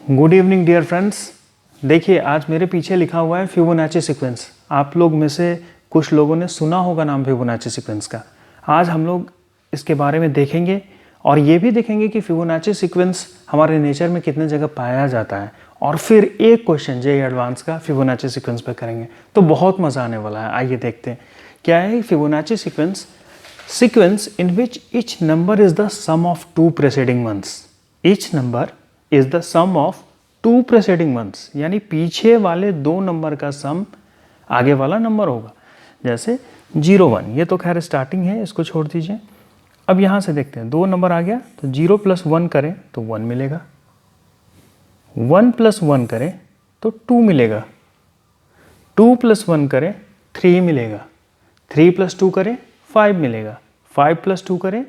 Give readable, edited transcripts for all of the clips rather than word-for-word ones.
Good evening dear friends. देखिए आज मेरे पीछे लिखा हुआ है फिबोनाची सीक्वेंस। आप लोग में से कुछ लोगों ने सुना होगा नाम फिबोनाची सीक्वेंस का। आज हम लोग इसके बारे में देखेंगे और ये भी देखेंगे कि फिबोनाची सीक्वेंस हमारे नेचर में कितने जगह पाया जाता है, और फिर एक क्वेश्चन जेईई एडवांस का फिबोनाची सीक्वेंस पर करेंगे तो बहुत मज़ा आने वाला है। आइए देखते हैं क्या है Fibonacci sequence in which each number is the sum of two preceding ones. Each number is the sum of two preceding ones. यानी पीछे वाले दो नंबर का सम आगे वाला नंबर होगा। जैसे 0 1, ये तो खैर स्टार्टिंग है, इसको छोड़ दीजिए। अब यहाँ से देखते हैं, दो नंबर आ गया तो 0 + 1 करें तो 1 मिलेगा, 1 + 1 करें तो 2 मिलेगा, 2 + 1 करें 3 मिलेगा, 3 + 2 करें 5 मिलेगा, 5 + 2 करें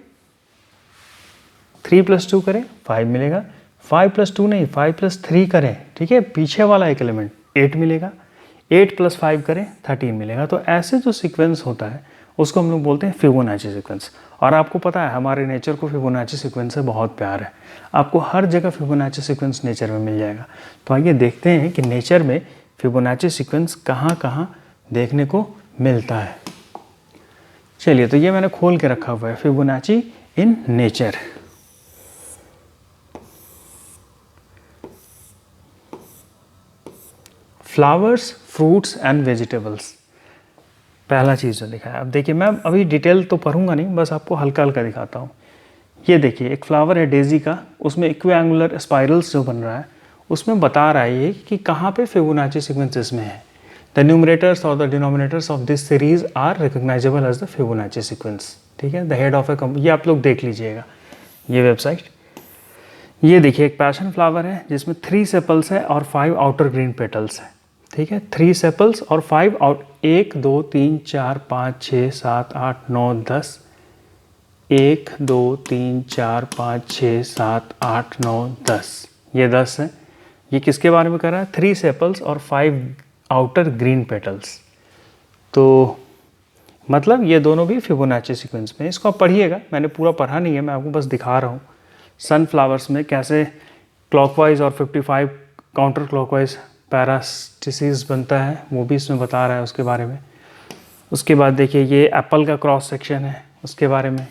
3 + 2 करें 5 मिलेगा, 5 + 2 नहीं 5 + 3 करें, ठीक है, पीछे वाला एक एलिमेंट 8 मिलेगा, 8 + 5 करें 13 मिलेगा। तो ऐसे जो सीक्वेंस होता है उसको हम लोग बोलते हैं फिबोनाची सीक्वेंस। और आपको पता है हमारे नेचर को फिबोनाची सीक्वेंस से बहुत प्यार है। आपको हर जगह फिबोनाची सीक्वेंस नेचर में मिल जाएगा। तो आइए देखते हैं कि नेचर में फिबोनाची सीक्वेंस कहाँ कहाँ देखने को मिलता है। चलिए, तो ये मैंने खोल के रखा हुआ है Fibonacci in nature. Flowers, fruits and vegetables, पहला चीज़ जो लिखा है। अब देखिए, मैं अभी डिटेल तो पढ़ूंगा नहीं, बस आपको हल्का हल्का दिखाता हूँ। ये देखिए एक फ्लावर है डेजी का, उसमें इक्विएंगुलर स्पाइरल्स जो बन रहा है उसमें बता रहा है ये कि कहाँ पे फिबोनाची सीक्वेंस इसमें है। The numerators or the denominators of this series are recognizable as the Fibonacci sequence। ठीक है, the head of a ये आप लोग देख लीजिएगा ये वेबसाइट। ये देखिए एक पैशन फ्लावर है जिसमें 3 सेपल्स है और 5 आउटर ग्रीन पेटल्स है। ठीक है, 3 सेपल्स और 5 आउट, 1 2 3 4 5 6 7 8 9 10, 1 2 3 4 5 6 7 8 9 10, ये 10 है। ये किसके बारे में कर रहा है? 3 सेपल्स और 5 आउटर ग्रीन पेटल्स। तो मतलब ये दोनों भी फिबोनाची सीक्वेंस में। इसको आप पढ़िएगा, मैंने पूरा पढ़ा नहीं है, मैं आपको बस दिखा रहा हूँ सनफ्लावर्स में कैसे क्लॉकवाइज और 55 काउंटर क्लॉकवाइज पैरास्टिसिस बनता है, वो भी इसमें बता रहा है उसके बारे में। उसके बाद देखिए ये एप्पल का क्रॉस सेक्शन है उसके बारे में।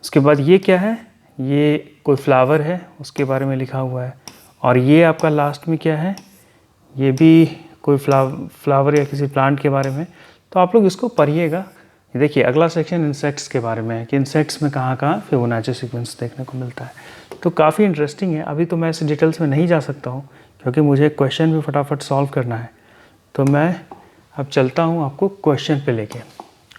उसके बाद ये क्या है? ये कोई फ्लावर है उसके बारे में लिखा हुआ है। और ये आपका लास्ट में क्या है? ये भी कोई फ्लावर या किसी प्लांट के बारे में। तो आप लोग इसको पढ़िएगा। देखिए अगला सेक्शन इंसेक्ट्स के बारे में है कि इंसेक्ट्स में कहाँ कहाँ फिबोनाची सीक्वेंस देखने को मिलता है। तो काफ़ी इंटरेस्टिंग है। अभी तो मैं इस डिटेल्स में नहीं जा सकता हूँ क्योंकि मुझे क्वेश्चन भी फटाफट सॉल्व करना है। तो मैं अब चलता हूँ आपको क्वेश्चन पे लेके,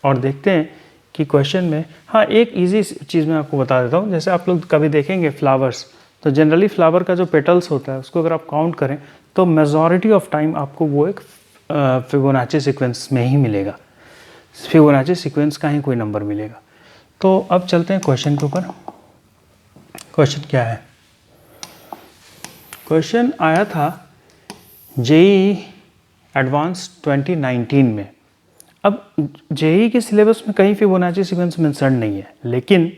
और देखते हैं कि क्वेश्चन में, हाँ एक ईजी चीज़ मैं आपको बता देता हूँ। जैसे आप लोग कभी देखेंगे फ्लावर्स, तो जनरली फ्लावर का जो पेटल्स होता है उसको अगर आप काउंट करें तो मेजॉरिटी ऑफ टाइम आपको वो एक फिबोनाची सीक्वेंस में ही मिलेगा, फिबोनाची सीक्वेंस का ही कोई नंबर मिलेगा। तो अब चलते हैं क्वेश्चन के ऊपर। क्वेश्चन क्या है? क्वेश्चन आया था जेईई एडवांस 2019 में। अब जेईई के सिलेबस में कहीं फिबोनाची सीक्वेंस मेंशन नहीं है, लेकिन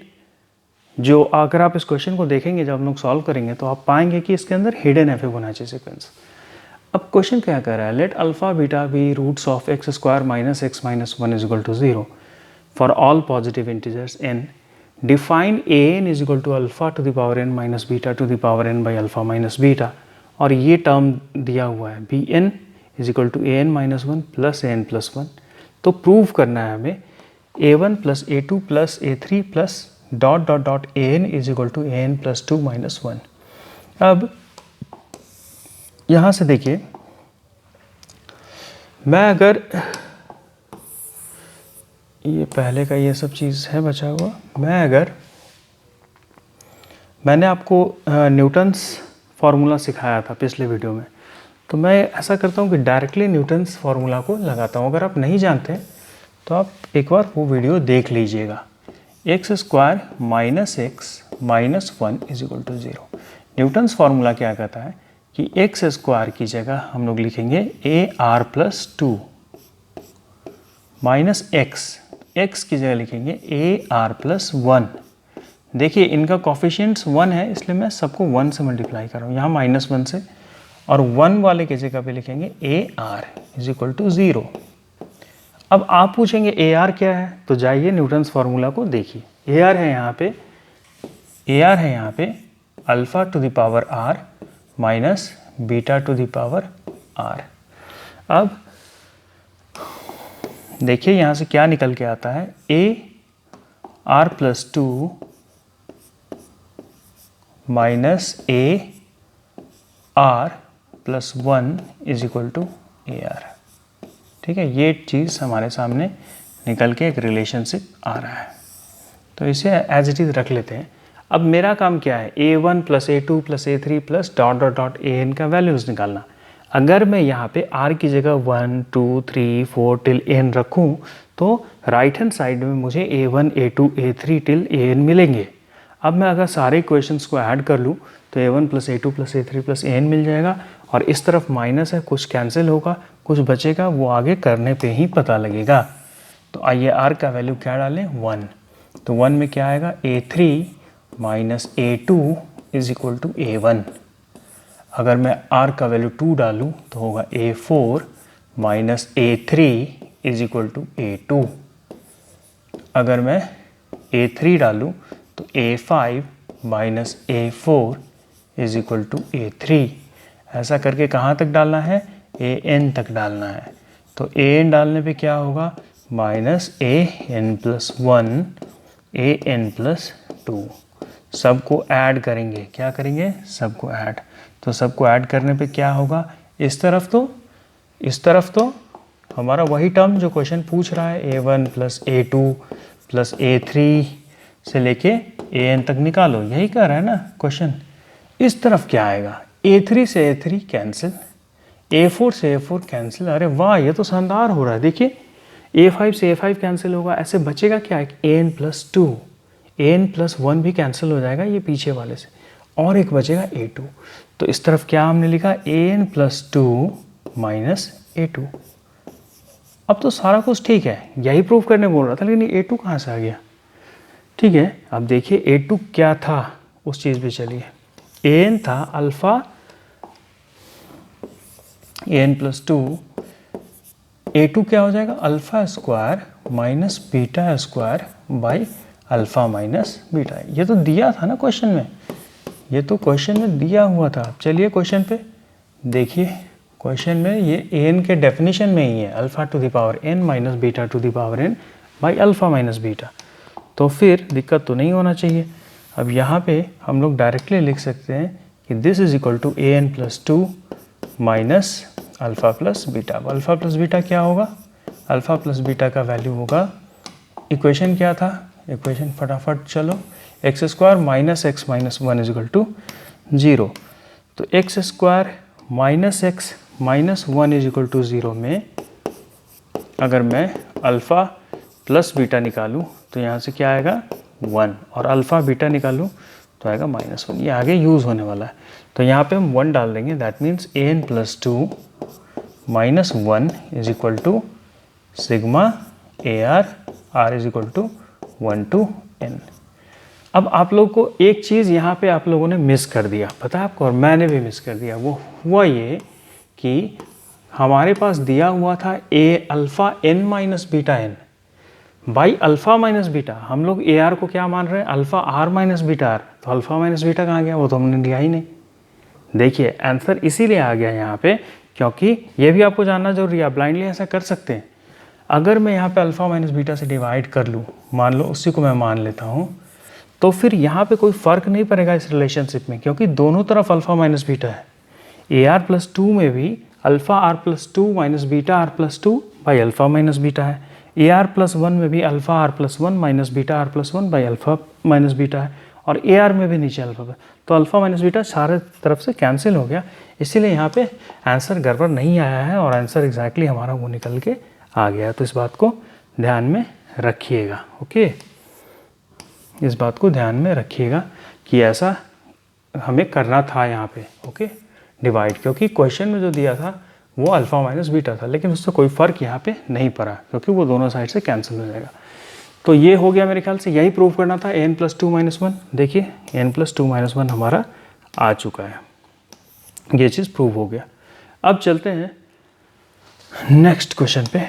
जो अगर आप इस क्वेश्चन को देखेंगे, जब हम लोग सॉल्व करेंगे तो आप पाएंगे कि इसके अंदर हिडन है फिबोनाची सीक्वेंस। अब क्वेश्चन क्या कर रहा है? Let alpha beta be roots of x² - x - 1 = 0 for all positive integers n। Define an = alpha to the power n - beta to the power n by alpha minus beta. और ये term दिया हुआ है bn = an - 1 plus an + 1। तो prove करना है हमें a1 + a2 + a3 plus ... an = an + 2 - 1। अब यहाँ से देखिए, मैं अगर ये पहले का ये सब चीज़ है बचा हुआ, मैंने आपको न्यूटन्स फार्मूला सिखाया था पिछले वीडियो में, तो मैं ऐसा करता हूँ कि डायरेक्टली न्यूटन्स फार्मूला को लगाता हूँ। अगर आप नहीं जानते तो आप एक बार वो वीडियो देख लीजिएगा। x² - x - 1 = 0। न्यूटन्स फार्मूला क्या कहता है कि x² की जगह हम लोग लिखेंगे ar + 2 माइनस x की जगह लिखेंगे ar + 1 देखिए इनका कॉफिशिएंट्स 1 है, इसलिए मैं सबको 1 से मल्टीप्लाई कर रहा हूँ, यहाँ -1 से, और 1 वाले की जगह पे लिखेंगे AR इज इक्वल टू 0। अब आप पूछेंगे AR क्या है, तो जाइए न्यूटन्स फार्मूला को देखिए। AR है यहाँ पे alpha to the power R minus beta to the power R। अब देखिए यहाँ से क्या निकल के आता है, AR plus 2 minus AR plus 1 is equal to AR। ठीक है, ये चीज़ हमारे सामने निकल के एक रिलेशनशिप आ रहा है, तो इसे एज इट इज़ रख लेते हैं। अब मेरा काम क्या है, A1 plus A2 plus A3 plus dot dot dot AN का वैल्यूज़ निकालना। अगर मैं यहाँ पे R की जगह 1 2 3 4 टिल AN रखूँ तो राइट हैंड साइड में मुझे A1 A2 A3 till AN मिलेंगे। अब मैं अगर सारे इक्वेशंस को ऐड कर लूँ तो A1 plus A2 plus A3 plus AN मिल जाएगा, और इस तरफ माइनस है, कुछ कैंसिल होगा, कुछ बचेगा, वो आगे करने पे ही पता लगेगा। तो आइए R का वैल्यू क्या डालें, 1। तो 1 में क्या आएगा, A3 minus A2 is equal to A1। अगर मैं R का वैल्यू 2 डालूँ तो होगा A4 minus A3 is equal to A2। अगर मैं A3 डालूँ तो A5 minus A4 is equal to A3। ऐसा करके कहाँ तक डालना है, AN तक डालना है। तो AN डालने पे क्या होगा, minus AN plus 1 AN plus 2। सबको ऐड करेंगे, क्या करेंगे, सबको ऐड। तो सबको ऐड करने पे क्या होगा, इस तरफ तो हमारा वही टर्म जो क्वेश्चन पूछ रहा है, A1 plus A2 plus A3 से लेके AN तक निकालो, यही कह रहा है ना क्वेश्चन। इस तरफ क्या आएगा, A3 से A3 कैंसिल, A4 से A4 कैंसिल। अरे वाह, ये तो शानदार हो रहा है। देखिए A5 से A5 कैंसिल होगा, ऐसे बचेगा क्या, AN प्लस 2, AN प्लस 1 भी कैंसिल हो जाएगा ये पीछे वाले से, और एक बचेगा A2। तो इस तरफ क्या हमने लिखा, AN प्लस 2 माइनस A2। अब तो सारा कुछ ठीक है, यही प्रूफ करने बोल रहा था, लेकिन ये A2 कहाँ से आ गया। ठीक है, अब देखिए A2 क्या था, उस चीज़ पे चलिए। AN था अल्फ़ा, AN प्लस 2, A2 क्या हो जाएगा, alpha square minus beta square by alpha minus beta. ये तो दिया था ना क्वेश्चन में, ये तो क्वेश्चन में दिया हुआ था। चलिए क्वेश्चन पे देखिए, क्वेश्चन में ये AN के डेफिनेशन में ही है, alpha to the power n minus beta to the power n by alpha minus beta. तो फिर दिक्कत तो नहीं होना चाहिए। अब यहाँ पे हम लोग डायरेक्टली लिख सकते हैं कि this is equal to AN plus 2 minus alpha plus beta. Alpha plus beta क्या होगा, अल्फ़ा प्लस बीटा का वैल्यू होगा, इक्वेशन क्या था, इक्वेशन फटाफट चलो, x square minus x minus 1 is equal to 0। तो x square minus x minus 1 is equal to 0 में अगर मैं अल्फ़ा प्लस बीटा निकालूं तो यहाँ से क्या आएगा, 1, और अल्फ़ा बीटा निकालूं तो आएगा -1। ये आगे यूज़ होने वाला है, तो यहाँ पे हम 1 डाल देंगे। That means AN plus 2 minus 1 is equal to sigma AR, R is equal to 1 to n। अब आप लोग को एक चीज़ यहाँ पे आप लोगों ने मिस कर दिया, पता है आपको, और मैंने भी मिस कर दिया। वो हुआ ये कि हमारे पास दिया हुआ था alpha n minus beta n by alpha minus beta. हम लोग AR को क्या मान रहे हैं, alpha R minus beta R। तो अल्फ़ा माइनस बीटा कहाँ गया, वो तो हमने लिया ही नहीं। देखिए आंसर इसीलिए आ गया यहाँ पे, क्योंकि ये भी आपको जानना जरूरी है। आप ब्लाइंडली ऐसा कर सकते हैं, अगर मैं यहाँ पे अल्फ़ा माइनस बीटा से डिवाइड कर लूँ, मान लो उसी को मैं मान लेता हूँ, तो फिर यहाँ पे कोई फ़र्क नहीं पड़ेगा इस रिलेशनशिप में, क्योंकि दोनों तरफ अल्फ़ा माइनस बीटा है। AR प्लस 2 में भी alpha R plus 2 minus beta R plus 2 by alpha minus beta है। AR प्लस 1 में भी alpha R plus 1 minus beta R plus 1 by alpha minus beta है, और AR में भी नीचे अल्फ़ा। तो अल्फ़ा माइनस बीटा सारे तरफ से कैंसिल हो गया, इसीलिए यहाँ पे आंसर गड़बड़ नहीं आया है, और आंसर एग्जैक्टली हमारा वो निकल के आ गया। तो इस बात को ध्यान में रखिएगा, ओके, इस बात को ध्यान में रखिएगा कि ऐसा हमें करना था यहाँ पे, ओके, डिवाइड, क्योंकि क्वेश्चन में जो दिया था वो अल्फ़ा माइनस बीटा था, लेकिन उससे कोई फ़र्क यहाँ पे नहीं पड़ा, क्योंकि वो दोनों साइड से कैंसिल हो जाएगा। तो ये हो गया, मेरे ख्याल से यही प्रूव करना था, an + 2 - 1। देखिए n + 2 - 1 हमारा आ चुका है, ये चीज़ प्रूव हो गया। अब चलते हैं नेक्स्ट क्वेश्चन पे।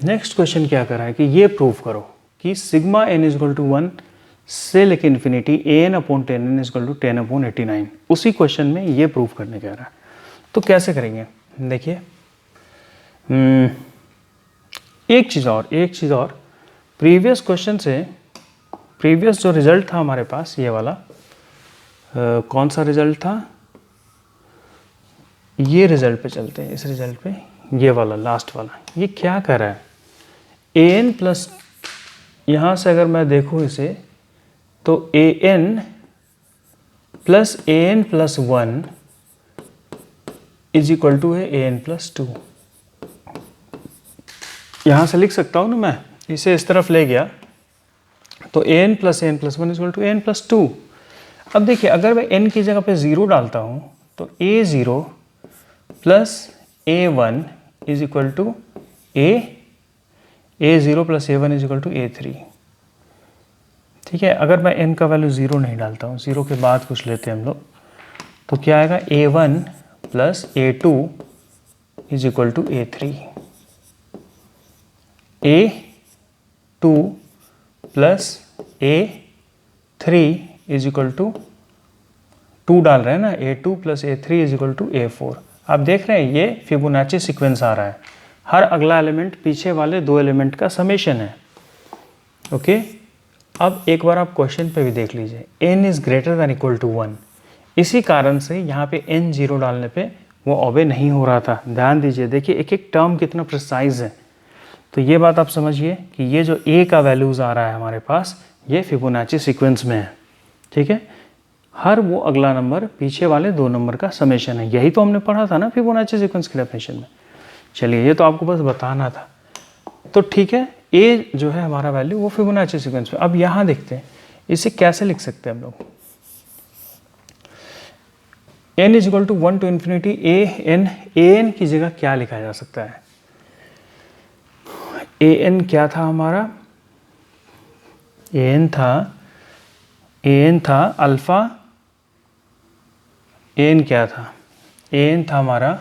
नेक्स्ट क्वेश्चन क्या कर रहा है कि ये प्रूव करो कि सिग्मा n = 1 से लेके इन्फिनिटी an/10n = 10/89। उसी क्वेश्चन में ये प्रूव करने कह रहा है। तो कैसे करेंगे, देखिए एक चीज़ और, प्रीवियस क्वेश्चन से प्रीवियस जो रिजल्ट था हमारे पास, ये वाला कौन सा रिजल्ट था, ये रिजल्ट पे चलते हैं, इस रिजल्ट पे, ये वाला लास्ट वाला। ये क्या कर रहा है, an प्लस, यहाँ से अगर मैं देखूँ इसे तो an + 1 है an + 2। यहाँ से लिख सकता हूँ ना, मैं इसे इस तरफ ले गया तो an + 1 = an + 2। अब देखिए अगर मैं n की जगह पे 0 डालता हूँ तो a0 + a1 = a0 + a1 = a3। ठीक है, अगर मैं n का वैल्यू 0 नहीं डालता हूँ, 0 के बाद कुछ लेते हैं हम लोग, तो क्या आएगा, a1 + a2 = a3, a2 + a3 = 2 डाल रहे हैं ना, a2 + a3 = a4। आप देख रहे हैं ये फिबोनाची सीक्वेंस आ रहा है, हर अगला एलिमेंट पीछे वाले दो एलिमेंट का समेशन है। ओके, अब एक बार आप क्वेश्चन पे भी देख लीजिए, n > 1। इसी कारण से यहाँ पे n 0 डालने पे वो ओबे नहीं हो रहा था। ध्यान दीजिए, देखिए एक एक टर्म कितना प्रिसाइज है। तो ये बात आप समझिए कि ये जो a का वैल्यूज़ आ रहा है हमारे पास, ये फिबोनाची सीक्वेंस में है। ठीक है, हर वो अगला नंबर पीछे वाले दो नंबर का समेशन है। यही तो हमने पढ़ा था ना फिबोनाची सीक्वेंस के डेफिनेशन में। चलिए, ये तो आपको बस बताना था। तो ठीक है, a जो है हमारा वैल्यू वो फिबोनाची सीक्वेंस में। अब यहाँ देखते हैं इसे कैसे लिख सकते हैं हम लोग। n = 1 to ∞ an की जगह क्या लिखा जा सकता है, an क्या था हमारा, an था अल्फा, an क्या था, an था हमारा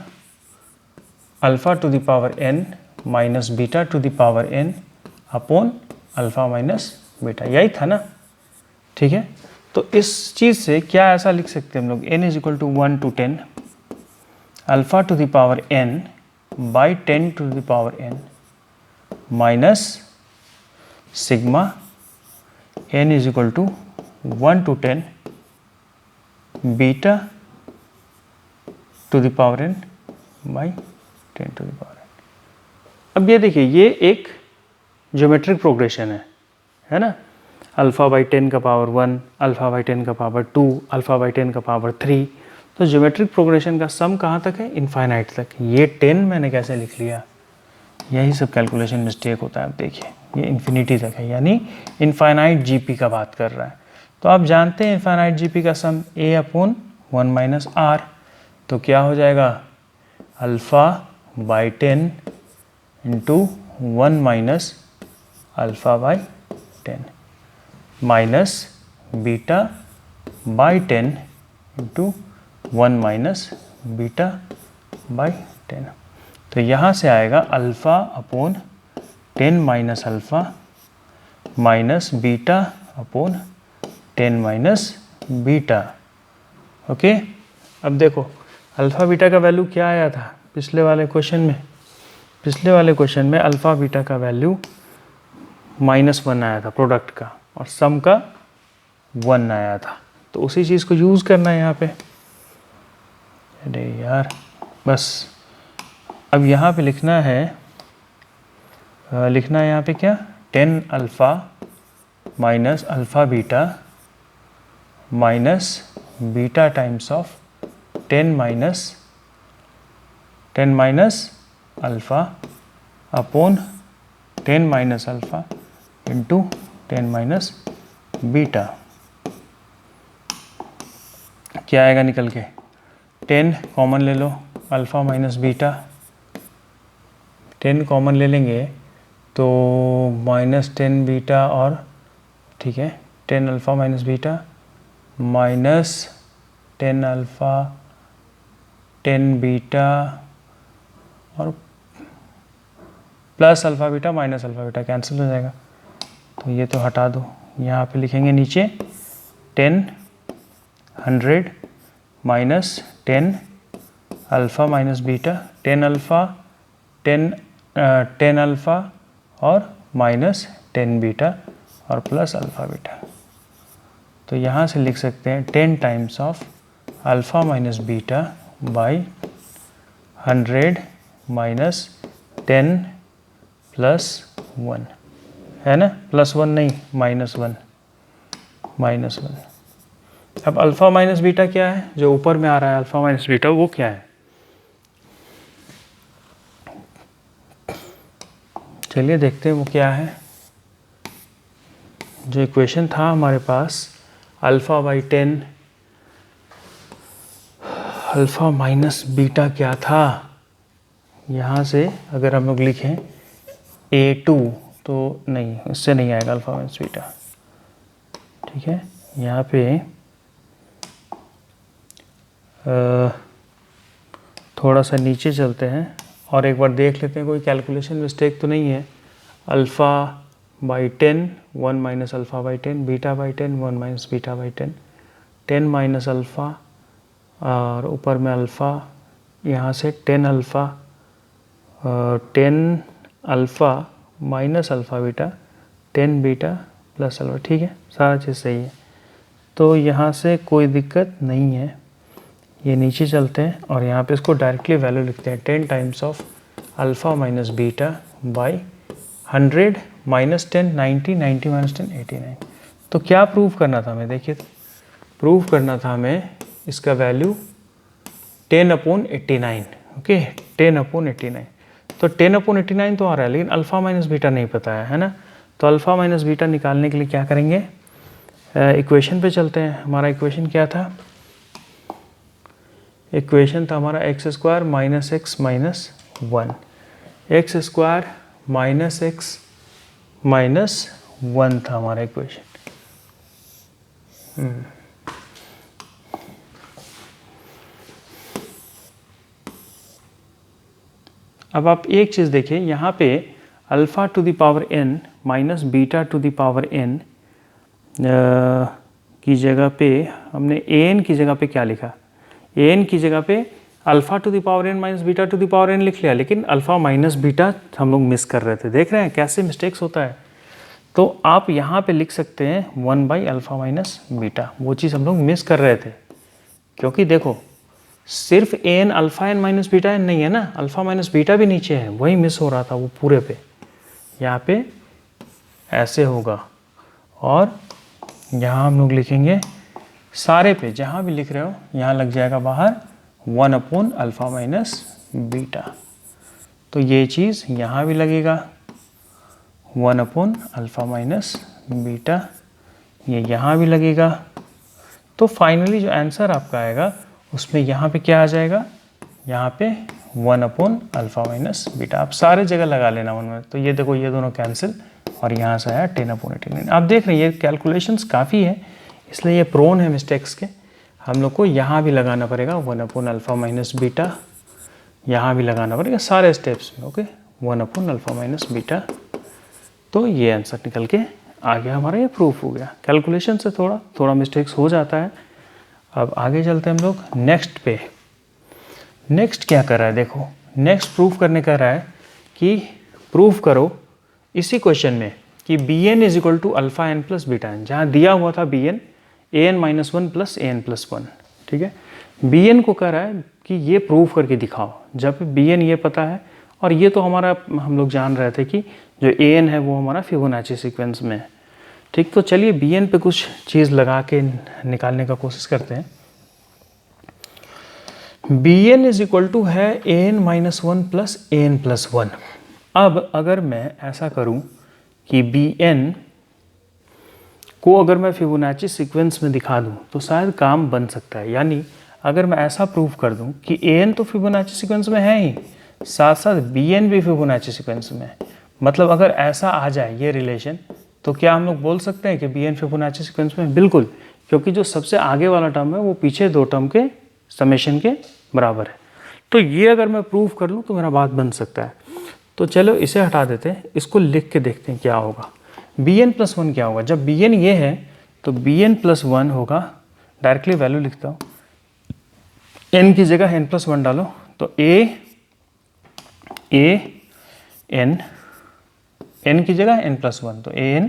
alpha to the power n minus beta to the power n upon alpha minus beta, यही था ना। ठीक है, तो इस चीज़ से क्या ऐसा लिख सकते हैं हम लोग, n = 1 to 10 alpha to the power n by 10 to the power n minus sigma n = 1 to 10 beta to the power n by 10 to the power n। अब ये देखिए, ये एक ज्योमेट्रिक प्रोग्रेशन है ना, अल्फ़ा बाई 10 का पावर 1, अल्फ़ा बाई 10 का power 2, alpha by 10 का पावर 3। तो ज्योमेट्रिक प्रोग्रेशन का सम कहाँ तक है, इनफाइनाइट तक। ये 10 मैंने कैसे लिख लिया, यही सब कैलकुलेशन मिस्टेक होता है। अब देखिए ये इन्फिनिटी तक है, यानी इनफाइनाइट जीपी का बात कर रहा है। तो आप जानते हैं इनफाइनाइट जीपी का सम a/1 - r, तो क्या हो जाएगा, alpha by 10 into 1 minus alpha by 10 minus beta by 10 into 1 minus beta by 10। तो यहाँ से आएगा alpha upon 10 minus alpha minus beta upon 10 minus beta. Okay, अब देखो अल्फ़ा बीटा का वैल्यू क्या आया था पिछले वाले क्वेश्चन में। पिछले वाले क्वेश्चन में अल्फ़ा बीटा का वैल्यू -1 आया था प्रोडक्ट का, और सम का 1 आया था। तो उसी चीज़ को यूज़ करना है यहाँ पे। अरे यार, बस अब यहाँ पे लिखना है यहाँ पे क्या, 10 alpha minus alpha beta minus beta times of 10 minus alpha upon 10 minus alpha into 10 minus beta. क्या आएगा निकल के, 10 कॉमन ले लो, अल्फ़ा माइनस बीटा 10 कॉमन ले लेंगे तो -10 बीटा और ठीक है 10 alpha minus beta -10 alpha 10 beta और plus alpha beta minus alpha beta cancel हो जाएगा। तो ये तो हटा दो, यहाँ पे लिखेंगे नीचे 10 100 minus 10 alpha minus beta 10 alpha 10 alpha और माइनस 10 बीटा और प्लस अल्फ़ा बीटा। तो यहाँ से लिख सकते हैं 10 times of alpha minus beta by 100 minus 10 plus 1 है ना, +1 नहीं -1। अब अल्फ़ा माइनस बीटा क्या है, जो ऊपर में आ रहा है अल्फ़ा माइनस बीटा, वो क्या है? चलिए देखते हैं वो क्या है। जो इक्वेशन था हमारे पास alpha by 10 alpha minus beta क्या था, यहाँ से अगर हम लोग लिखें A2 तो नहीं, इससे नहीं आएगा अल्फ़ा माइनस बीटा। ठीक है, यहाँ पे थोड़ा सा नीचे चलते हैं और एक बार देख लेते हैं कोई कैलकुलेशन मिस्टेक तो नहीं है। Alpha by 10 1 minus alpha by 10, beta by 10 1 minus beta by 10, 10 minus alpha और ऊपर में अल्फ़ा, यहाँ से 10 alpha 10 alpha minus alpha beta 10 beta plus alpha. ठीक है, सारा चीज़ सही है, तो यहाँ से कोई दिक्कत नहीं है। ये नीचे चलते हैं और यहाँ पे इसको डायरेक्टली वैल्यू लिखते हैं 10 times of alpha minus beta by 100 minus 10 90 90 minus 10 89। तो क्या प्रूव करना था हमें, देखिए प्रूव करना था हमें इसका वैल्यू 10/89। ओके, 10/89। तो 10/89 तो आ रहा है, लेकिन अल्फ़ा माइनस बीटा नहीं पता है ना। तो अल्फ़ा माइनस बीटा निकालने के लिए क्या करेंगे, इक्वेशन पे चलते हैं। हमारा इक्वेशन क्या था, इक्वेशन था हमारा x² minus x minus 1, x² minus x minus 1 था हमारा इक्वेशन। अब आप एक चीज़ देखिए, यहाँ पे alpha to the power n minus beta to the power n की जगह पे हमने an की जगह पे क्या लिखा, an की जगह पे alpha to the power n minus beta to the power n लिख लिया, लेकिन अल्फ़ा माइनस बीटा हम लोग मिस कर रहे थे। देख रहे हैं कैसे मिस्टेक्स होता है। तो आप यहाँ पे लिख सकते हैं 1/अल्फ़ा माइनस बीटा, वो चीज़ हम लोग मिस कर रहे थे, क्योंकि देखो सिर्फ an alpha n minus beta n नहीं है ना, अल्फ़ा माइनस बीटा भी नीचे है, वही मिस हो रहा था वो पूरे पे। यहाँ पे ऐसे होगा और यहाँ हम लोग लिखेंगे सारे पे, जहाँ भी लिख रहे हो यहाँ लग जाएगा बाहर 1/अल्फ़ा माइनस बीटा। तो ये चीज़ यहाँ भी लगेगा 1/अल्फ़ा माइनस बीटा, ये यहाँ भी लगेगा। तो फाइनली जो आंसर आपका आएगा उसमें यहाँ पे क्या आ जाएगा, यहाँ पे 1/अल्फ़ा माइनस बीटा। आप सारे जगह लगा लेना 1 में। तो ये देखो ये दोनों कैंसिल और यहाँ से आया 10/89। आप देख रहे हैं ये कैलकुलेशंस काफ़ी है, इसलिए ये प्रोन है मिस्टेक्स के। हम लोग को यहाँ भी लगाना पड़ेगा 1/अल्फ़ा माइनस बीटा, यहाँ भी लगाना पड़ेगा सारे स्टेप्स में। ओके, 1/अल्फ़ा माइनस बीटा। तो ये आंसर निकल के आ गया हमारा, ये प्रूफ हो गया। कैलकुलेशन से थोड़ा मिस्टेक्स हो जाता है। अब आगे चलते हैं हम लोग नेक्स्ट पे। नेक्स्ट क्या कर रहा है, देखो नेक्स्ट प्रूफ करने कह रहा है कि प्रूफ करो इसी क्वेश्चन में कि bn is equal to alpha n plus beta n। जहाँ दिया हुआ था bn an-1 प्लस an+1। ठीक है, bn को कह रहा है कि ये प्रूफ करके दिखाओ। जब bn ये पता है, और ये तो हमारा हम लोग जान रहे थे कि जो an है वो हमारा फिबोनाची सीक्वेंस में है। ठीक, तो चलिए bn पे कुछ चीज़ लगा के निकालने का कोशिश करते हैं। bn इज इक्वल टू है an-1 प्लस an+1। अब अगर मैं ऐसा करूं कि bn को अगर मैं फिबोनाची सीक्वेंस में दिखा दूं तो शायद काम बन सकता है। यानी अगर मैं ऐसा प्रूफ कर दूं कि an तो फिबोनाची सीक्वेंस में है ही, साथ साथ bn भी फिबोनाची सीक्वेंस में है, मतलब अगर ऐसा आ जाए ये रिलेशन, तो क्या हम लोग बोल सकते हैं कि बी एन फिबोनाची सीक्वेंस में? बिल्कुल, क्योंकि जो सबसे आगे वाला टर्म है वो पीछे दो टर्म के समेशन के बराबर है। तो ये अगर मैं प्रूव कर लूँ तो मेरा बात बन सकता है। तो चलो इसे हटा देते हैं, इसको लिख के देखते हैं क्या होगा। बी एन प्लस वन क्या होगा? जब बी एन ये है तो बी एन प्लस वन होगा, डायरेक्टली वैल्यू लिखता हूँ, एन की जगह एन प्लस वन डालो तो ए एन, एन की जगह एन प्लस वन, तो a n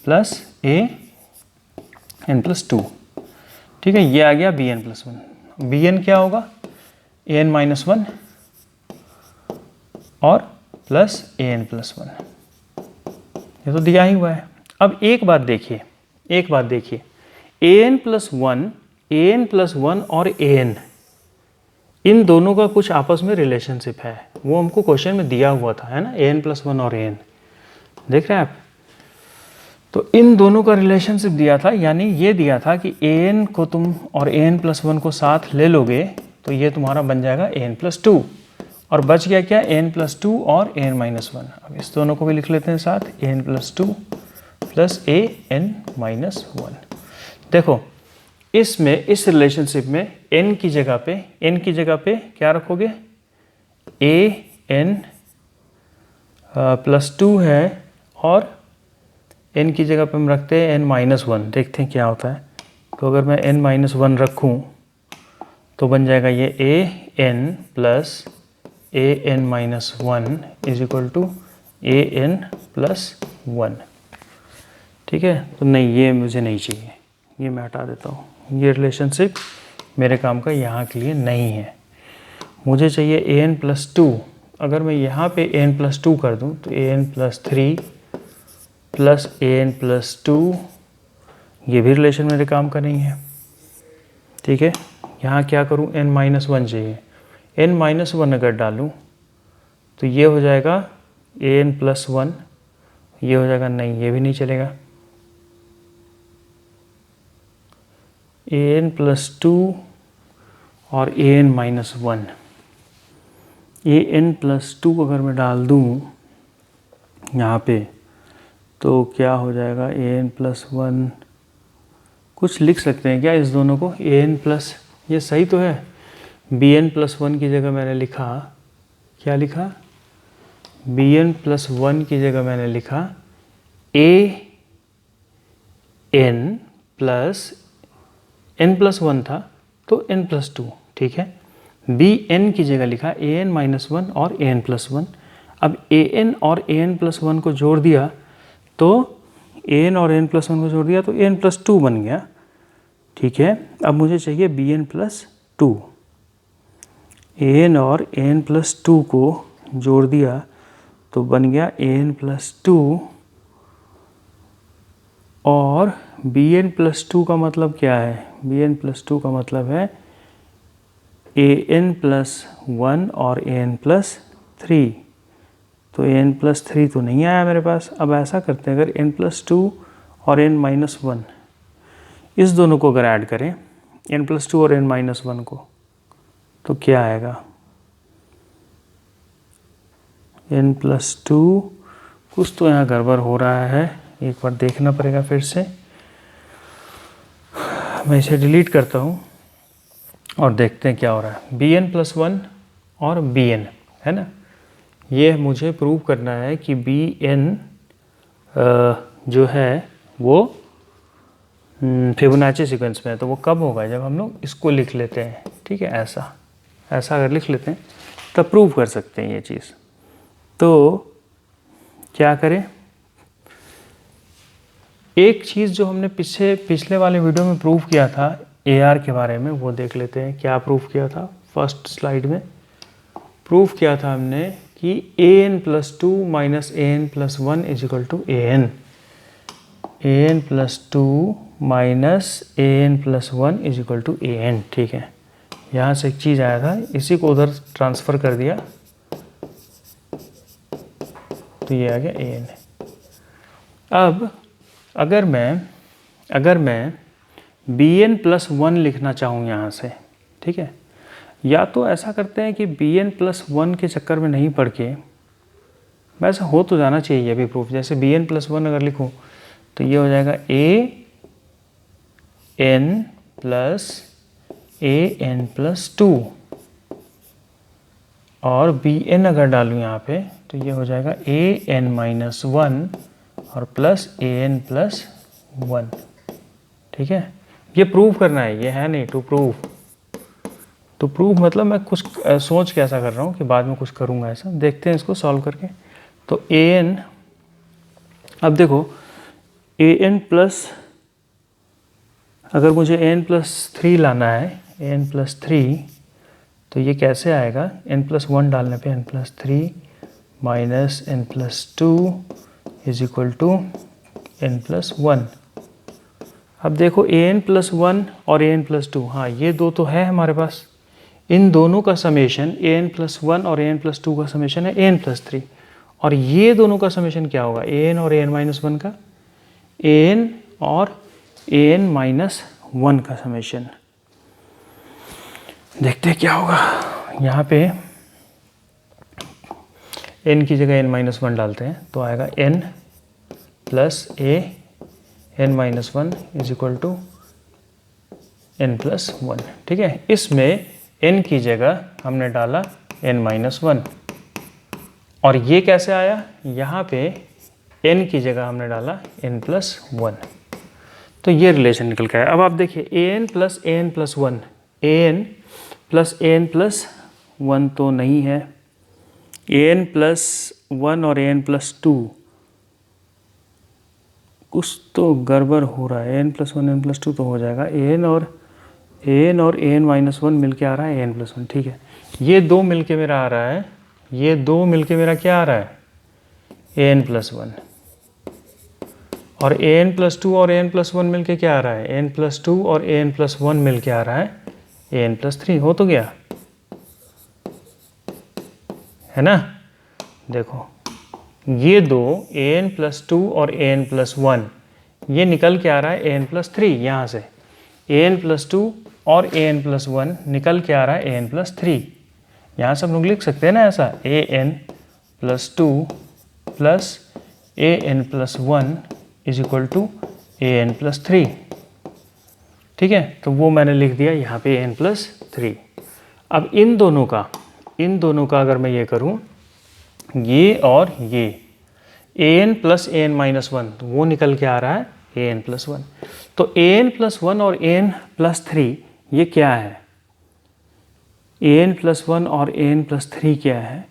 plus n plus two. ठीक है, ये आ गया b n plus one. B n क्या होगा? ए एन माइनस वन और plus a n plus one, ये तो दिया ही हुआ है। अब एक बात देखिए, ए एन प्लस वन और ए एन, इन दोनों का कुछ आपस में रिलेशनशिप है, वो हमको क्वेश्चन में दिया हुआ था, है ना, ए एन प्लस वन और ए एन, देख रहे हैं आप। तो इन दोनों का रिलेशनशिप दिया था, यानी ये दिया था कि ए एन को तुम और ए एन प्लस वन को साथ ले लोगे तो ये तुम्हारा बन जाएगा ए एन प्लस टू, और बच गया क्या? ए एन प्लस टू और ए एन माइनस वन। अब इस दोनों को भी लिख लेते हैं साथ, ए n plus two plus a n minus one. देखो इसमें, इस रिलेशनशिप में n की जगह पे क्या रखोगे? ए एन प्लस टू है, और n की जगह पे हम रखते हैं n माइनस वन। देखते हैं क्या होता है। तो अगर मैं n माइनस वन रखूँ तो बन जाएगा ये a n plus a n minus one is equal to a n plus one. ठीक है, तो नहीं, ये मुझे नहीं चाहिए, ये मैं हटा देता हूँ। ये रिलेशनशिप मेरे काम का यहाँ के लिए नहीं है। मुझे चाहिए ए एन प्लस टू। अगर मैं यहाँ पे ए एन प्लस टू कर दूँ तो a n plus three plus a n plus two, ये भी रिलेशन मेरे काम का नहीं है। ठीक है, यहाँ क्या करूँ? एन माइनस वन चाहिए। एन माइनस वन अगर डालूँ तो ये हो जाएगा ए एन प्लस वन, ये हो जाएगा, नहीं ये भी नहीं चलेगा। ए एन प्लस टू और a n minus one, A n plus to अगर मैं डाल दूँ यहाँ पे तो क्या हो जाएगा? ए एन प्लस वन, कुछ लिख सकते हैं क्या इस दोनों को? ए एन प्लस, ये सही तो है, बी एन प्लस वन की जगह मैंने लिखा, क्या लिखा? बी एन प्लस वन की जगह मैंने लिखा ए एन प्लस वन था तो एन प्लस टू। ठीक है, बी एन की जगह लिखा ए एन माइनस वन और ए एन प्लस वन। अब ए एन और ए एन प्लस वन को जोड़ दिया तो ए एन और ए एन प्लस वन को जोड़ दिया तो ए एन प्लस टू बन गया। ठीक है, अब मुझे चाहिए B n plus to. A n और ए एन प्लस टू को जोड़ दिया तो बन गया ए एन प्लस टू, और बी एन प्लस टू का मतलब क्या है? बी एन प्लस टू का मतलब है ए एन प्लस वन और ए एन प्लस थ्री। तो ए एन प्लस थ्री तो नहीं आया मेरे पास। अब ऐसा करते हैं, अगर एन प्लस टू और एन माइनस वन, इस दोनों को अगर ऐड करें, एन प्लस टू और एन माइनस वन को, तो क्या आएगा? एन प्लस टू, कुछ तो यहाँ गड़बड़ हो रहा है, एक बार देखना पड़ेगा फिर से। मैं इसे डिलीट करता हूँ और देखते हैं क्या हो रहा है। बी एन प्लस वन और बी एन, है ना, ये मुझे प्रूव करना है कि बी एन जो है वो फिबोनाची सीक्वेंस में है। तो वो कब होगा? जब हम लोग इसको लिख लेते हैं। ठीक है, ऐसा अगर लिख लेते हैं तब प्रूव कर सकते हैं ये चीज़। तो क्या करें? एक चीज़ जो हमने पिछले वाले वीडियो में प्रूव किया था ए आर के बारे में, वो देख लेते हैं। क्या प्रूव किया था? फर्स्ट स्लाइड में प्रूव किया था हमने कि a n plus two minus a n plus one is equal to a n plus two minus a n plus one is equal to a n. ठीक है, यहाँ से एक चीज़ आया था, इसी को उधर ट्रांसफ़र कर दिया तो ये आ गया ए एन। अब अगर मैं बी एन प्लस वन लिखना चाहूँ यहाँ से, ठीक है, या तो ऐसा करते हैं कि बी एन प्लस वन के चक्कर में नहीं पड़ के वैसे हो तो जाना चाहिए ये भी प्रूफ। जैसे बी एन प्लस वन अगर लिखूँ तो ये हो जाएगा ए एन प्लस टू, और बी एन अगर डालूँ यहाँ पे तो ये हो जाएगा ए एन माइनस वन और plus a n plus one. ठीक है, ये प्रूव करना है, ये है नहीं टू प्रूव। तो प्रूव मतलब मैं कुछ सोच के ऐसा कर रहा हूँ कि बाद में कुछ करूँगा ऐसा। देखते हैं इसको सॉल्व करके। तो ए एन, अब देखो ए एन प्लस, अगर मुझे ए एन प्लस थ्री लाना है, ए एन प्लस थ्री, तो ये कैसे आएगा, एन प्लस वन डालने पे n plus three minus n plus two is equal to n plus one. अब देखो ए एन प्लस वन और ए एन प्लस टू, हाँ ये दो तो है हमारे पास, इन दोनों का समेशन ए एन प्लस वन और ए एन प्लस टू का समेशन है ए एन प्लस थ्री, और ये दोनों का समेशन क्या होगा, ए एन और ए एन माइनस वन का, ए एन और ए एन माइनस वन का समेशन। देखते हैं क्या होगा। यहाँ पे n की जगह n माइनस वन डालते हैं तो आएगा n plus a n minus one is equal to n plus one. ठीक है, इसमें n की जगह हमने डाला n माइनस वन, और ये कैसे आया, यहाँ पे n की जगह हमने डाला n प्लस वन, तो ये रिलेशन निकल के आया। अब आप देखिए ए n plus a n plus one, A n plus a n plus one तो नहीं है, ए एन प्लस वन और ए एन प्लस टू, कुछ तो गड़बड़ हो रहा है। A n plus one n plus two तो हो जाएगा, ए एन और ए एन माइनस वन मिल के आ रहा है ए एन प्लस वन। ठीक है, ये दो मिल के मेरा आ रहा है, ये दो मिल के मेरा क्या आ रहा है, ए एन प्लस वन, और ए एन प्लस टू और ए एन प्लस वन मिल के क्या आ रहा है, ए एन प्लस टू और ए एन प्लस वन मिल के आ रहा है ए एन प्लस थ्री। हो तो गया है ना। देखो ये दो ए एन प्लस टू और ए एन प्लस वन, ये निकल के आ रहा है ए एन प्लस थ्री, यहाँ से ए एन प्लस टू और ए एन प्लस वन निकल के आ रहा है ए एन प्लस थ्री। यहाँ से हम लोग लिख सकते हैं ना ऐसा, a n plus two plus a n plus one is equal to a n plus three. ठीक है, तो वो मैंने लिख दिया यहाँ पे ए एन प्लस थ्री। अब इन दोनों का अगर मैं ये करूँ, ये और ये a n plus a n minus one, तो वो निकल के आ रहा है ए एन प्लस वन। तो ए एन प्लस वन और ए एन प्लस थ्री ये क्या है, ए एन प्लस वन और ए एन प्लस थ्री क्या है।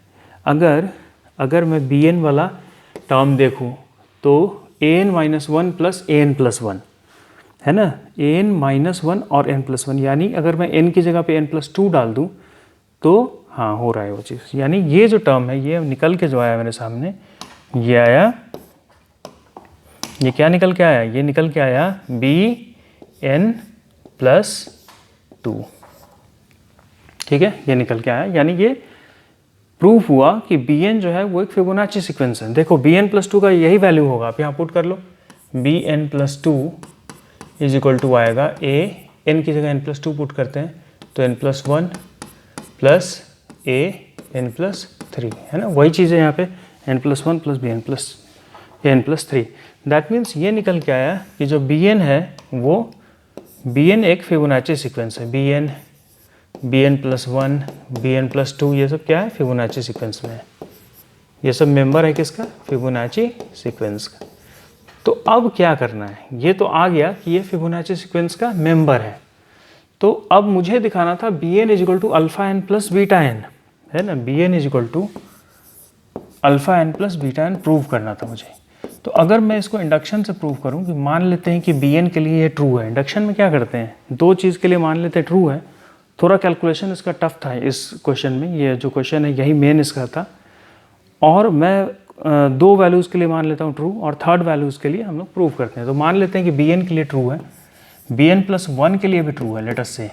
अगर मैं बी एन वाला टर्म देखूँ तो a n minus one plus a n plus one है ना, ए एन माइनस वन और एन प्लस वन, यानी अगर मैं एन की जगह पे एन प्लस टू डाल दूँ तो हाँ हो रहा है वो चीज़। यानी ये जो टर्म है ये निकल के जो आया मेरे सामने, ये आया, ये क्या निकल के आया, ये निकल के आया बी एन प्लस टू। ठीक है, ये निकल के आया, यानी ये प्रूफ हुआ कि बी एन जो है वो एक फिबोनाची सीक्वेंस है। देखो बी एन प्लस टू का यही वैल्यू होगा, आप यहाँ पुट कर लो, b n plus two is equal to आएगा ए एन की जगह एन प्लस टू पुट करते हैं तो n plus one plus a n plus three, है ना, वही चीज़ है यहाँ पे, n plus one plus b n plus a n plus three. That means ये निकल के आया कि जो बी एन है वो बी एन एक फिबोनाची सीक्वेंस है, b n plus one, b n plus two, ये सब क्या है, फिबोनाची सीक्वेंस में है। ये सब मेंबर है किसका, फिबोनाची सीक्वेंस का। तो अब क्या करना है, ये तो आ गया कि ये फिबोनाची सीक्वेंस का मेंबर है। तो अब मुझे दिखाना था b n is equal to alpha n plus beta n, है ना, b n is equal to alpha n plus beta n prove करना था मुझे। तो अगर मैं इसको इंडक्शन से प्रूव करूं कि मान लेते हैं कि बी एन के लिए ये ट्रू है, इंडक्शन में क्या करते हैं, दो चीज़ के लिए मान लेते हैं ट्रू है। थोड़ा कैलकुलेशन इसका टफ था इस क्वेश्चन में, ये जो क्वेश्चन है यही मेन इसका था, और मैं दो वैल्यूज़ के लिए मान लेता हूँ ट्रू और थर्ड वैल्यूज़ के लिए हम लोग प्रूव करते हैं। तो मान लेते हैं कि बी एन के लिए ट्रू है, बी एन प्लस वन के लिए भी ट्रू है, लेट अस से,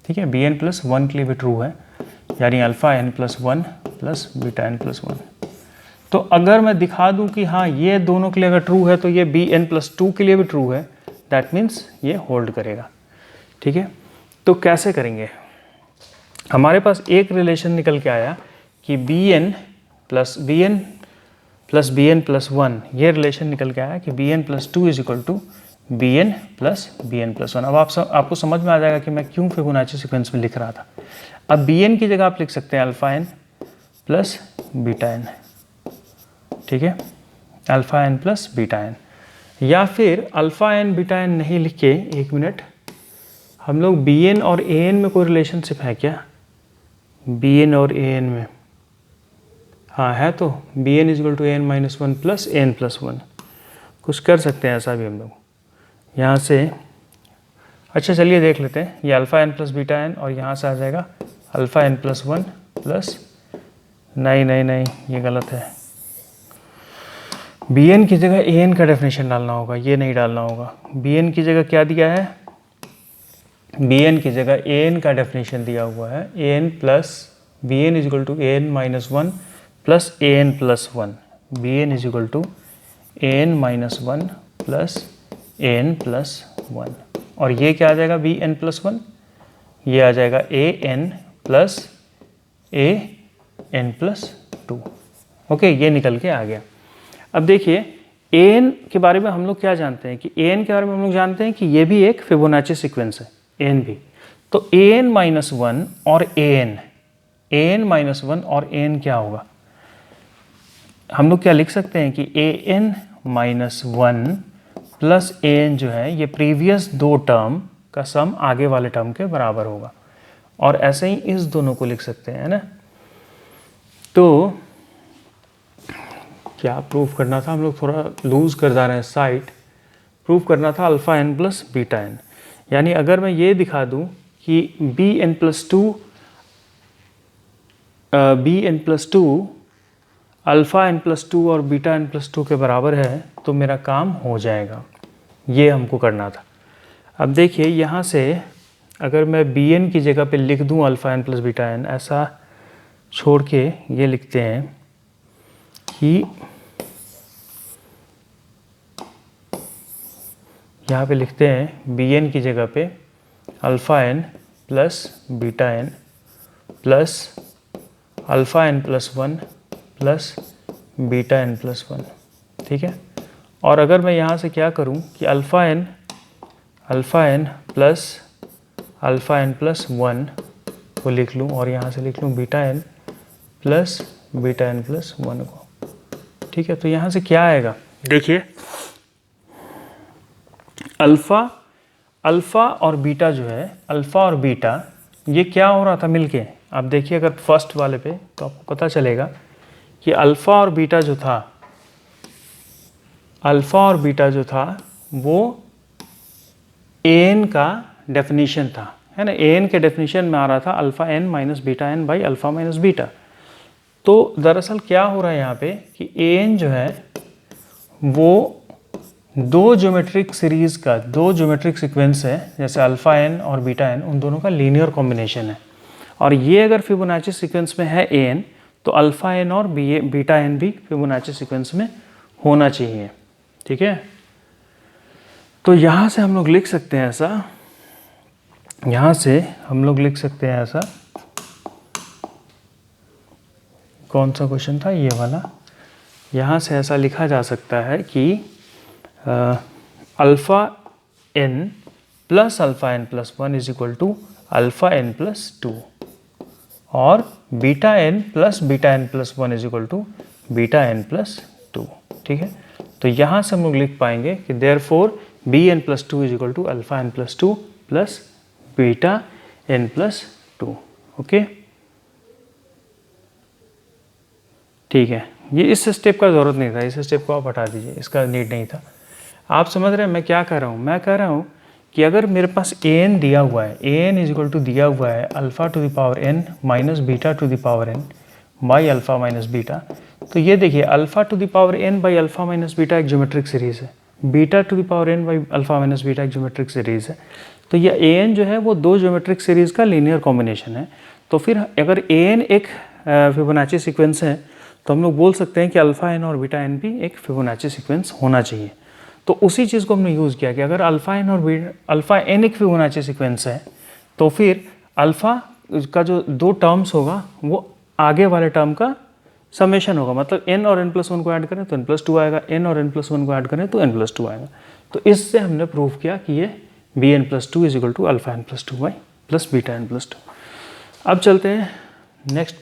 ठीक है, बी एन प्लस वन के लिए भी ट्रू है, यानी alpha n plus one plus beta n plus one. तो अगर मैं दिखा दूं कि हाँ ये दोनों के लिए अगर ट्रू है तो ये बी एन प्लस टू के लिए भी ट्रू है, दैट मीन्स ये होल्ड करेगा। ठीक है, तो कैसे करेंगे, हमारे पास एक रिलेशन निकल के आया कि b n plus b n plus one, ये रिलेशन निकल के आया कि b n plus two is equal to b n plus one. अब आपको समझ में आ जाएगा कि मैं क्यों फिबोनाची सीक्वेंस में लिख रहा था। अब बी एन की जगह आप लिख सकते हैं alpha n plus beta n, ठीक है, alpha n plus beta n. या फिर अल्फा एन बीटा एन नहीं लिख के, एक मिनट, हम लोग बी एन और ए एन में कोई रिलेशनशिप है क्या? बी एन और ए एन में हाँ है, तो b n is equal to a n minus one plus a n plus one, कुछ कर सकते हैं ऐसा भी हम लोग यहाँ से। अच्छा चलिए देख लेते हैं, ये alpha n plus beta n और यहाँ से आ जाएगा alpha n plus one plus, नहीं ये गलत है, बी एन की जगह ए एन का डेफिनेशन डालना होगा, ये नहीं डालना होगा। बी एन की जगह क्या दिया है? बी एन की जगह ए एन का डेफिनेशन दिया हुआ है, a n plus b n is equal to a n minus one plus a n plus one, b n is equal to a n minus one plus a n plus one. और ये क्या आ जाएगा? B n plus one, ये आ जाएगा a n plus a n plus two. Okay, ये निकल के आ गया। अब देखिए ए एन के बारे में हम लोग क्या जानते हैं कि ए एन के बारे में हम लोग जानते हैं कि ये भी एक फिबोनाची सीक्वेंस है, ए एन भी। तो ए एन माइनस वन और ए एन माइनस वन और ए एन क्या होगा? हम लोग क्या लिख सकते हैं कि a n minus one plus a n जो है ये प्रीवियस दो टर्म का सम आगे वाले टर्म के बराबर होगा, और ऐसे ही इस दोनों को लिख सकते हैं, है ना। तो क्या प्रूफ करना था? हम लोग थोड़ा लूज कर जा रहे हैं साइट। प्रूफ करना था alpha n plus beta n, यानी अगर मैं ये दिखा दूं कि b n plus two alpha n plus two और बीटा एन प्लस टू के बराबर है तो मेरा काम हो जाएगा, ये हमको करना था। अब देखिए यहाँ से अगर मैं बी एन की जगह पे लिख दूँ alpha n plus beta n, ऐसा छोड़ के ये लिखते हैं कि यहाँ पे लिखते हैं बी एन की जगह पे alpha n plus beta n plus alpha n plus one plus beta n plus one, ठीक है। और अगर मैं यहाँ से क्या करूँ कि alpha n plus alpha n plus one को लिख लूँ और यहाँ से लिख लूँ बीटा एन प्लस वन को, ठीक है। तो यहाँ से क्या आएगा? देखिए अल्फ़ा और बीटा जो है, अल्फ़ा और बीटा ये क्या हो रहा था मिलके? आप देखिए अगर फर्स्ट वाले पे तो आपको पता चलेगा कि अल्फ़ा और बीटा जो था वो ए एन का डेफिनेशन था, है ना। ए एन के डेफिनेशन में आ रहा था alpha n minus beta n by alpha minus beta. तो दरअसल क्या हो रहा है यहाँ पे कि ए एन जो है वो दो ज्योमेट्रिक सीक्वेंस है, जैसे अल्फ़ा एन और बीटा एन, उन दोनों का लीनियर कॉम्बिनेशन है। और ये अगर फिबोनाची सीक्वेंस में है ए एन, तो अल्फ़ा एन और बीटा एन भी फिबोनाची सीक्वेंस में होना चाहिए, ठीक है। तो यहाँ से हम लोग लिख सकते हैं ऐसा, कौन सा क्वेश्चन था ये वाला? यहाँ से ऐसा लिखा जा सकता है कि alpha n plus alpha n plus one is equal to alpha n plus two, और beta n plus beta n plus one is equal to beta n plus two, ठीक है। तो यहाँ से हम लोग लिख पाएंगे कि therefore b n plus two is equal to alpha n plus two plus beta n plus two, okay, ठीक है। ये इस स्टेप का ज़रूरत नहीं था, इस स्टेप को आप हटा दीजिए, इसका नीड नहीं था। आप समझ रहे हैं मैं क्या कह रहा हूँ? मैं कह रहा हूँ कि अगर मेरे पास ए एन दिया हुआ है, a n is equal to दिया हुआ है alpha to the power n minus beta to the power n by alpha minus beta, तो ये देखिए alpha to the power n by alpha minus beta एक ज्योमेट्रिक सीरीज़ है, beta to the power n by alpha minus beta एक geometric series है। तो ये a n जो है वो दो ज्योमेट्रिक सीरीज़ का लीनियर कॉम्बिनेशन है। तो फिर अगर ए एन एक फिबोनाची सीक्वेंस है तो हम लोग बोल सकते हैं कि अल्फ़ा एन और बीटा एन भी एक फिबोनाची सीक्वेंस होना चाहिए। तो उसी चीज़ को हमने यूज़ किया कि अगर अल्फ़ा एन एक फिबोनाची सीक्वेंस है तो फिर अल्फ़ा का जो दो टर्म्स होगा वो आगे वाले टर्म का समेशन होगा, मतलब n और n+1 को ऐड करें तो n+2 आएगा, n और n+1 को ऐड करें तो n+2 आएगा। तो इससे हमने प्रूव किया कि ये bn+2 = α n+2y + βn+2। अब चलते हैं नेक्स्ट